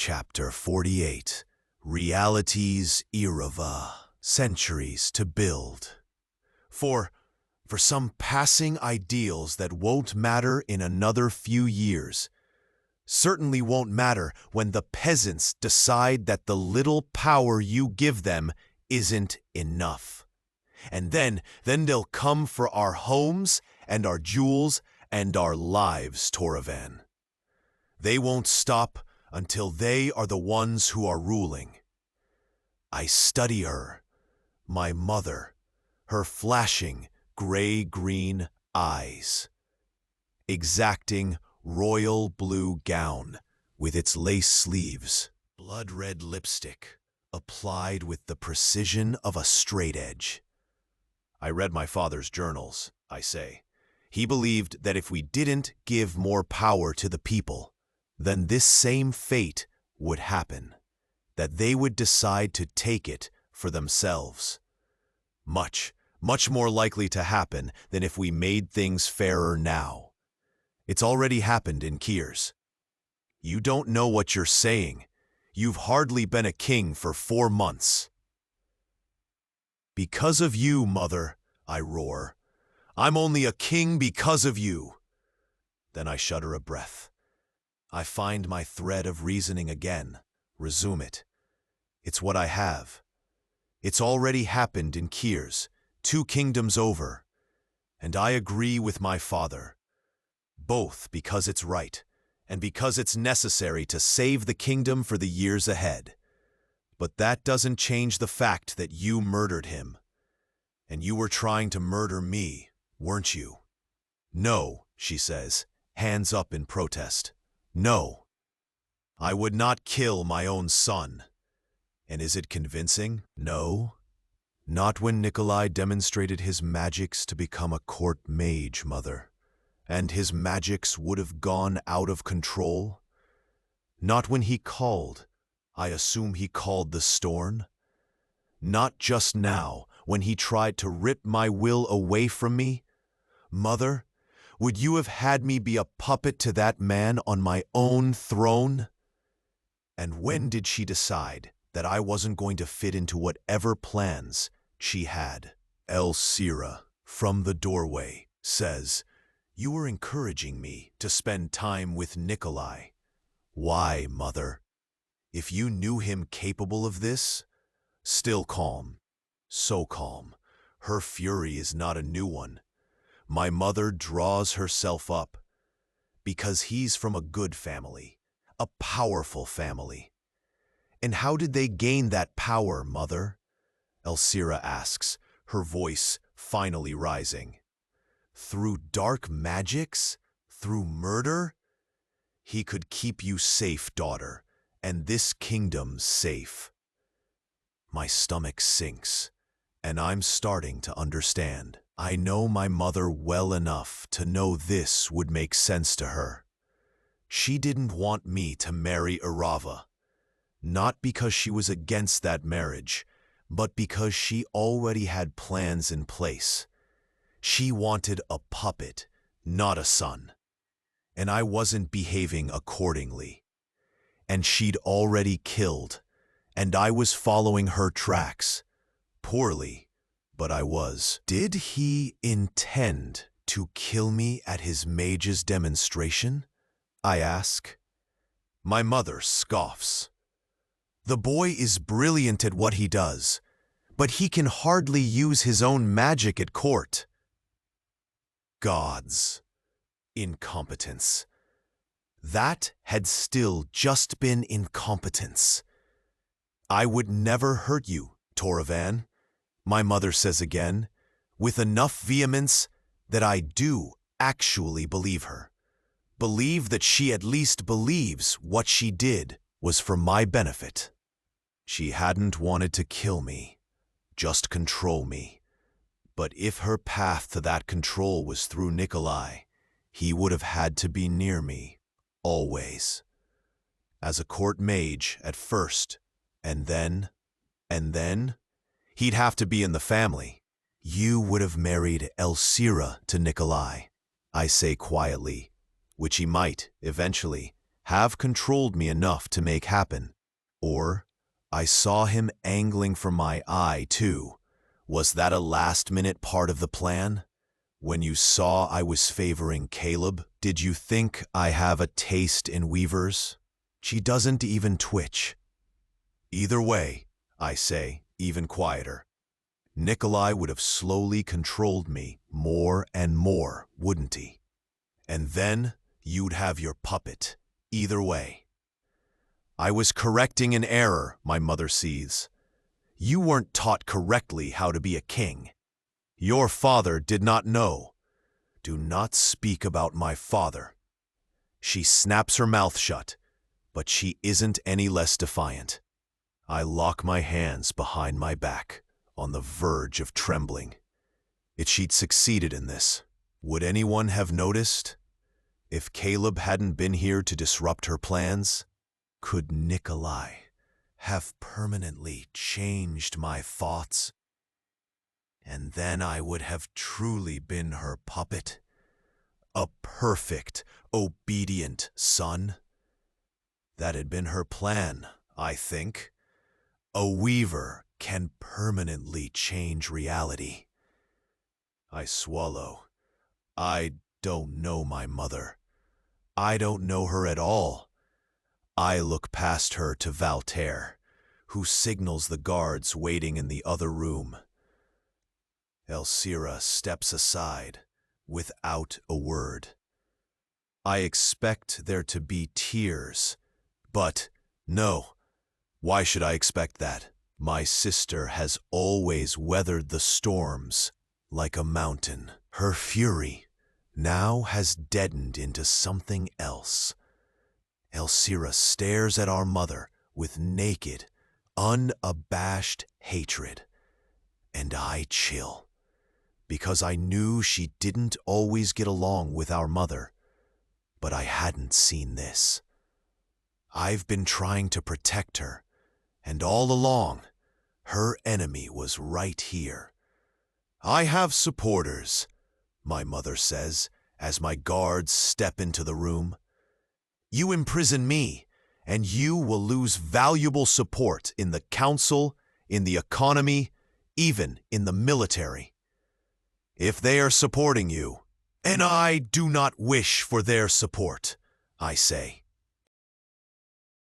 Chapter 48. Realities Irava. Centuries to build. For some passing ideals that won't matter in another few years, certainly won't matter when the peasants decide that the little power you give them isn't enough. And then they'll come for our homes and our jewels and our lives, Toravan. They won't stop until they are the ones who are ruling. I study her, my mother, her flashing gray-green eyes, exacting royal blue gown with its lace sleeves, blood-red lipstick applied with the precision of a straight edge. I read my father's journals, I say. He believed that if we didn't give more power to the people, then this same fate would happen, that they would decide to take it for themselves. Much more likely to happen than if we made things fairer now. It's already happened in Kiers. You don't know what you're saying. You've hardly been a king for 4 months. Because of you, mother, I roar. I'm only a king because of you. Then I shudder a breath. I find my thread of reasoning again, resume it. It's what I have. It's already happened in Kiers, 2 kingdoms over, and I agree with my father, both because it's right and because it's necessary to save the kingdom for the years ahead. But that doesn't change the fact that you murdered him, and you were trying to murder me, weren't you? No, she says, hands up in protest. No, I would not kill my own son. And is it convincing? No. Not when Nikolai demonstrated his magics to become a court mage, mother. And his magics would have gone out of control. Not when he called. I assume he called the storm. Not just now, when he tried to rip my will away from me. Mother, would you have had me be a puppet to that man on my own throne? And when did she decide that I wasn't going to fit into whatever plans she had? Elsira, from the doorway, says, "You were encouraging me to spend time with Nikolai." Why, mother? If you knew him capable of this? Still calm. So calm. Her fury is not a new one. My mother draws herself up because he's from a good family, a powerful family. And how did they gain that power, mother? Elsira asks, her voice finally rising. Through dark magics? Through murder? He could keep you safe, daughter, and this kingdom safe. My stomach sinks, and I'm starting to understand. I know my mother well enough to know this would make sense to her. She didn't want me to marry Irava, not because she was against that marriage, but because she already had plans in place. She wanted a puppet, not a son. And I wasn't behaving accordingly. And she'd already killed, and I was following her tracks. Poorly, but I was. Did he intend to kill me at his mage's demonstration? I ask. My mother scoffs. The boy is brilliant at what he does, but he can hardly use his own magic at court. Gods. Incompetence. That had still just been incompetence. I would never hurt you, Toravan, my mother says again, with enough vehemence that I do actually believe her. Believe that she at least believes what she did was for my benefit. She hadn't wanted to kill me, just control me. But if her path to that control was through Nikolai, he would have had to be near me, always. As a court mage at first, and then, he'd have to be in the family. You would have married Elsira to Nikolai, I say quietly, which he might, eventually, have controlled me enough to make happen. Or I saw him angling for my eye, too. Was that a last-minute part of the plan? When you saw I was favoring Caleb, did you think I have a taste in weavers? She doesn't even twitch. Either way, I say, even quieter, Nikolai would have slowly controlled me more and more, wouldn't he? And then you'd have your puppet, either way. I was correcting an error, my mother sees. You weren't taught correctly how to be a king. Your father did not know. Do not speak about my father. She snaps her mouth shut, but she isn't any less defiant. I lock my hands behind my back, on the verge of trembling. If she'd succeeded in this, would anyone have noticed? If Caleb hadn't been here to disrupt her plans, could Nikolai have permanently changed my thoughts? And then I would have truly been her puppet, a perfect, obedient son. That had been her plan, I think. A weaver can permanently change reality. I swallow. I don't know my mother. I don't know her at all. I look past her to Valterre, who signals the guards waiting in the other room. Elsira steps aside, without a word. I expect there to be tears, but no. Why should I expect that? My sister has always weathered the storms like a mountain. Her fury now has deadened into something else. Elsira stares at our mother with naked, unabashed hatred, and I chill. Because I knew she didn't always get along with our mother, but I hadn't seen this. I've been trying to protect her, and all along, her enemy was right here. I have supporters, my mother says, as my guards step into the room. You imprison me, and you will lose valuable support in the council, in the economy, even in the military. If they are supporting you, and I do not wish for their support, I say,